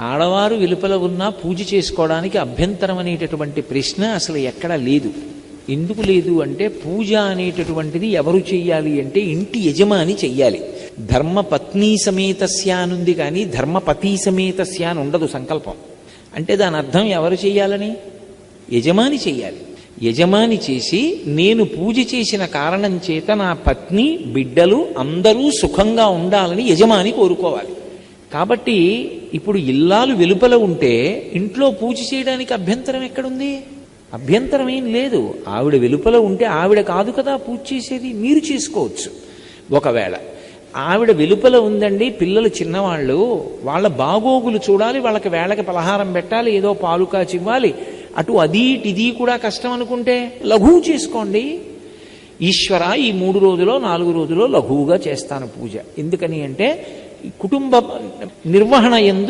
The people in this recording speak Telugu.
ఆడవారు వెలుపల ఉన్నా పూజ చేసుకోవడానికి అభ్యంతరం అనేటటువంటి ప్రశ్న అసలు ఎక్కడా లేదు. ఎందుకు లేదు అంటే పూజ అనేటటువంటిది ఎవరు చెయ్యాలి అంటే ఇంటి యజమాని చెయ్యాలి. ధర్మపత్ని సమేతస్య అనుంది కానీ ధర్మపతి సమేతస్య అని ఉండదు సంకల్పం. అంటే దాని అర్థం ఎవరు చెయ్యాలని? యజమాని చెయ్యాలి. యజమాని చేసి నేను పూజ చేసిన కారణం చేత నా పత్ని బిడ్డలు అందరూ సుఖంగా ఉండాలని యజమాని కోరుకోవాలి. కాబట్టి ఇప్పుడు ఇల్లాలు వెలుపల ఉంటే ఇంట్లో పూజ చేయడానికి అభ్యంతరం ఎక్కడుంది? అభ్యంతరం ఏం లేదు. ఆవిడ వెలుపల ఉంటే ఆవిడ కాదు కదా పూజ చేసేది, మీరు చేసుకోవచ్చు. ఒకవేళ ఆవిడ వెలుపల ఉందండి, పిల్లలు చిన్నవాళ్ళు, వాళ్ళ బాగోగులు చూడాలి, వాళ్ళకి వేళకి పలహారం పెట్టాలి, ఏదో పాలు కాచి ఇవ్వాలి, అటు అది ఇది కూడా కష్టం అనుకుంటే లఘువు చేసుకోండి. ఈశ్వర ఈ 3 రోజులో 4 రోజులో లఘువుగా చేస్తాను పూజ. ఎందుకని అంటే కుటుంబ నిర్వహణ యందు